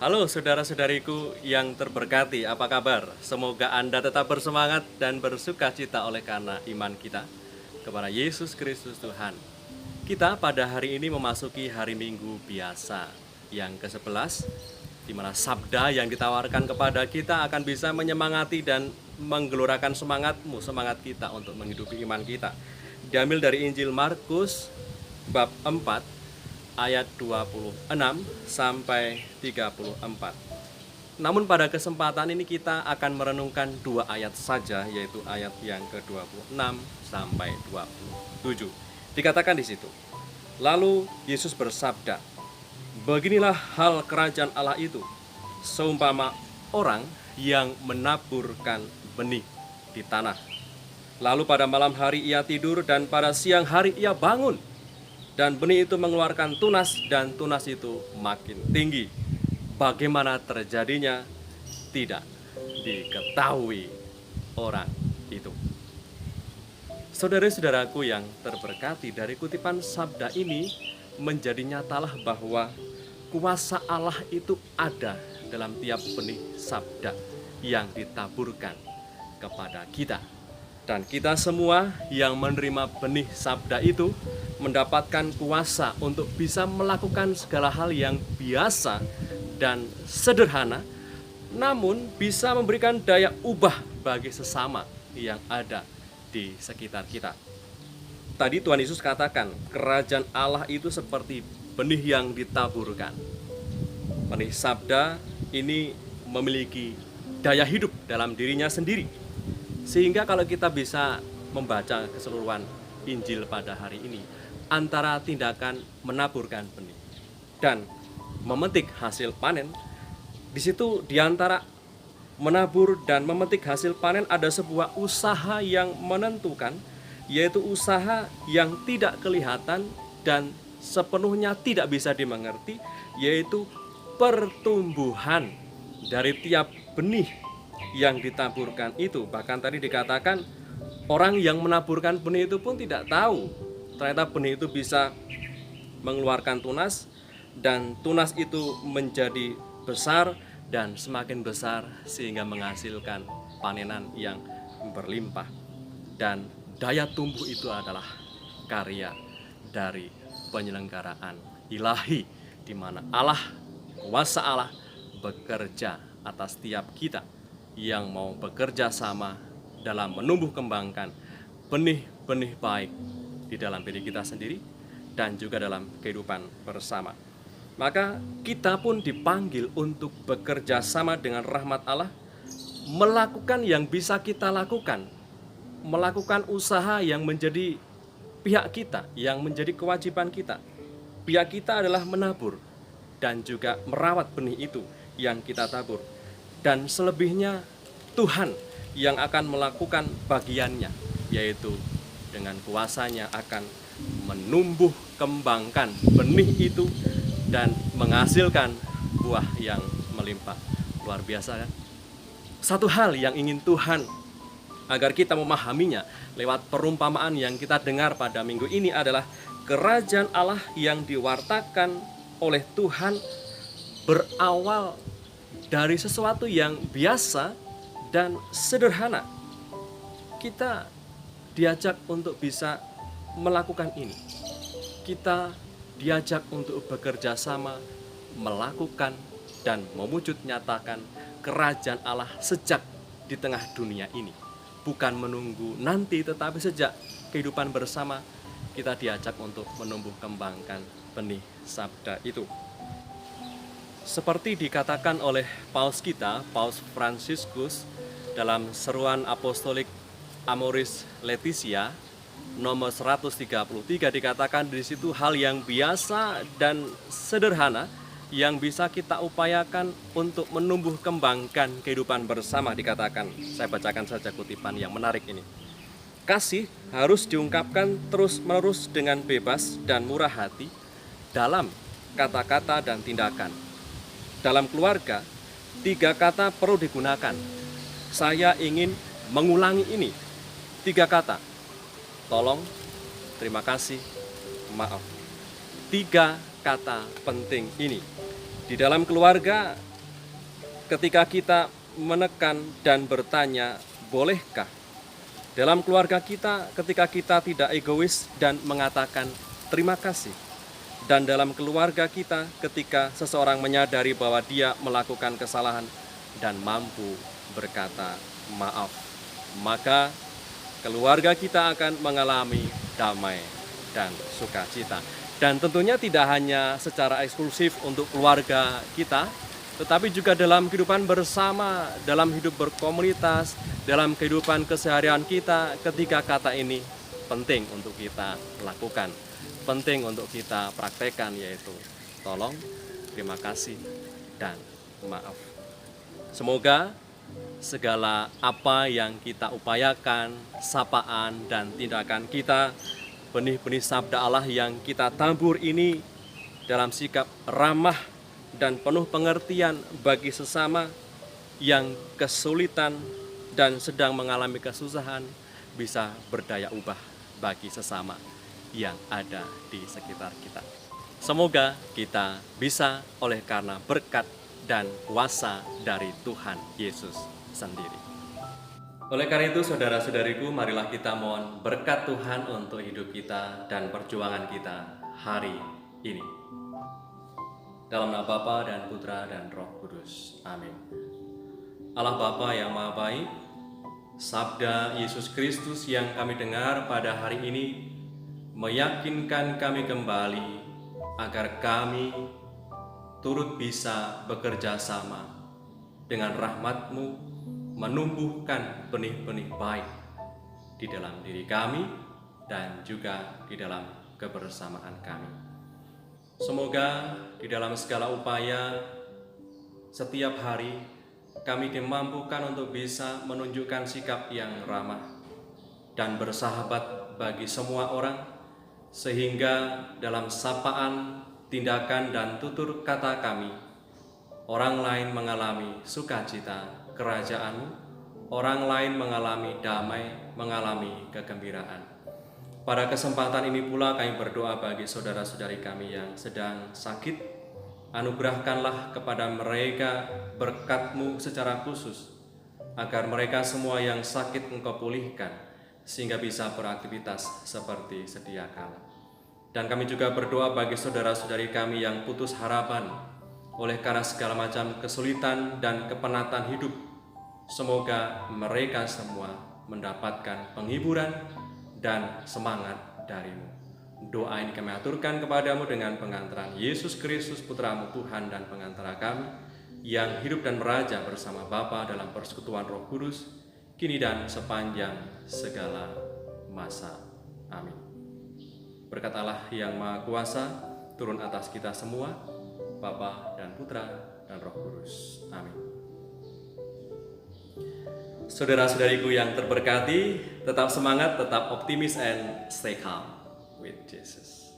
Halo saudara-saudariku yang terberkati, apa kabar? Semoga Anda tetap bersemangat dan bersuka cita oleh karena iman kita kepada Yesus Kristus Tuhan. Kita pada hari ini memasuki hari Minggu biasa yang ke-11, di mana sabda yang ditawarkan kepada kita akan bisa menyemangati dan menggelorakan semangat kita untuk menghidupi iman kita. Diambil dari Injil Markus bab 4 ayat 26 sampai 34. Namun pada kesempatan ini kita akan merenungkan dua ayat saja, yaitu ayat yang ke-26 sampai 27. Dikatakan di situ, lalu Yesus bersabda, "Beginilah hal kerajaan Allah itu, seumpama orang yang menaburkan benih di tanah. Lalu pada malam hari ia tidur dan pada siang hari ia bangun. Dan benih itu mengeluarkan tunas dan tunas itu makin tinggi. Bagaimana terjadinya tidak diketahui orang itu." Saudara-saudaraku yang terberkati, dari kutipan sabda ini menjadi nyatalah bahwa kuasa Allah itu ada dalam tiap benih sabda yang ditaburkan kepada kita. Dan kita semua yang menerima benih sabda itu mendapatkan kuasa untuk bisa melakukan segala hal yang biasa dan sederhana, namun bisa memberikan daya ubah bagi sesama yang ada di sekitar kita. Tadi Tuhan Yesus katakan, kerajaan Allah itu seperti benih yang ditaburkan. Benih sabda ini memiliki daya hidup dalam dirinya sendiri. Sehingga kalau kita bisa membaca keseluruhan Injil pada hari ini, antara tindakan menaburkan benih dan memetik hasil panen, di situ di antara menabur dan memetik hasil panen ada sebuah usaha yang menentukan, yaitu usaha yang tidak kelihatan dan sepenuhnya tidak bisa dimengerti, yaitu pertumbuhan dari tiap benih yang ditaburkan itu. Bahkan tadi dikatakan orang yang menaburkan benih itu pun tidak tahu ternyata benih itu bisa mengeluarkan tunas, dan tunas itu menjadi besar dan semakin besar sehingga menghasilkan panenan yang berlimpah. Dan daya tumbuh itu adalah karya dari penyelenggaraan ilahi, di mana Allah, kuasa Allah bekerja atas tiap kita yang mau bekerja sama dalam menumbuh kembangkan benih-benih baik di dalam diri kita sendiri dan juga dalam kehidupan bersama. Maka kita pun dipanggil untuk bekerja sama dengan rahmat Allah, melakukan yang bisa kita lakukan, melakukan usaha yang menjadi pihak kita, yang menjadi kewajiban kita. Pihak kita adalah menabur dan juga merawat benih itu yang kita tabur. Dan selebihnya Tuhan yang akan melakukan bagiannya, yaitu dengan kuasanya akan menumbuh kembangkan benih itu dan menghasilkan buah yang melimpah. Luar biasa kan? Satu hal yang ingin Tuhan agar kita memahaminya lewat perumpamaan yang kita dengar pada minggu ini adalah kerajaan Allah yang diwartakan oleh Tuhan berawal dari sesuatu yang biasa dan sederhana. Kita diajak untuk bisa melakukan ini. Kita diajak untuk bekerja sama, melakukan dan mewujud nyatakan kerajaan Allah sejak di tengah dunia ini. Bukan menunggu nanti, tetapi sejak kehidupan bersama kita diajak untuk menumbuh kembangkan benih sabda itu. Seperti dikatakan oleh Paus kita, Paus Fransiskus, dalam seruan apostolik Amoris Laetitia nomor 133, dikatakan di situ hal yang biasa dan sederhana yang bisa kita upayakan untuk menumbuh kembangkan kehidupan bersama. Dikatakan, saya bacakan saja kutipan yang menarik ini. Kasih harus diungkapkan terus-menerus dengan bebas dan murah hati dalam kata-kata dan tindakan. Dalam keluarga, 3 kata perlu digunakan. Saya ingin mengulangi ini. 3 kata. Tolong, terima kasih, maaf. 3 kata penting ini. Di dalam keluarga, ketika kita menekan dan bertanya, bolehkah? Dalam keluarga kita, ketika kita tidak egois dan mengatakan terima kasih. Dan dalam keluarga kita, ketika seseorang menyadari bahwa dia melakukan kesalahan dan mampu berkata maaf, maka keluarga kita akan mengalami damai dan sukacita. Dan tentunya tidak hanya secara eksklusif untuk keluarga kita, tetapi juga dalam kehidupan bersama, dalam hidup berkomunitas, dalam kehidupan keseharian kita, ketika kata ini penting untuk kita lakukan, penting untuk kita praktekkan, yaitu tolong, terima kasih, dan maaf. Semoga segala apa yang kita upayakan, sapaan dan tindakan kita, benih-benih sabda Allah yang kita tabur ini dalam sikap ramah dan penuh pengertian bagi sesama yang kesulitan dan sedang mengalami kesusahan, bisa berdaya ubah bagi sesama yang ada di sekitar kita. Semoga kita bisa oleh karena berkat dan kuasa dari Tuhan Yesus sendiri. Oleh karena itu, saudara-saudariku, marilah kita mohon berkat Tuhan untuk hidup kita dan perjuangan kita hari ini. Dalam nama Bapa dan Putra dan Roh Kudus. Amin. Allah Bapa yang Maha Baik, sabda Yesus Kristus yang kami dengar pada hari ini meyakinkan kami kembali agar kami turut bisa bekerja sama dengan rahmat-Mu menumbuhkan benih-benih baik di dalam diri kami dan juga di dalam kebersamaan kami. Semoga di dalam segala upaya setiap hari kami dimampukan untuk bisa menunjukkan sikap yang ramah dan bersahabat bagi semua orang, sehingga dalam sapaan, tindakan dan tutur kata kami, orang lain mengalami sukacita kerajaan, orang lain mengalami damai, mengalami kegembiraan. Pada kesempatan ini pula kami berdoa bagi saudara-saudari kami yang sedang sakit. Anugerahkanlah kepada mereka berkat-Mu secara khusus, agar mereka semua yang sakit Engkau pulihkan, sehingga bisa beraktivitas seperti sedia kala. Dan kami juga berdoa bagi saudara-saudari kami yang putus harapan oleh karena segala macam kesulitan dan kepenatan hidup. Semoga mereka semua mendapatkan penghiburan dan semangat dari-Mu. Doa ini kami aturkan kepadamu dengan pengantaran Yesus Kristus, Putra-Mu Tuhan dan pengantara kami, yang hidup dan meraja bersama Bapa dalam persekutuan Roh Kudus, kini dan sepanjang segala masa. Amin. Berkat Allah yang Maha Kuasa turun atas kita semua, Bapa dan Putra dan Roh Kudus. Amin. Saudara-saudariku yang terberkati, tetap semangat, tetap optimis, and stay calm with Jesus.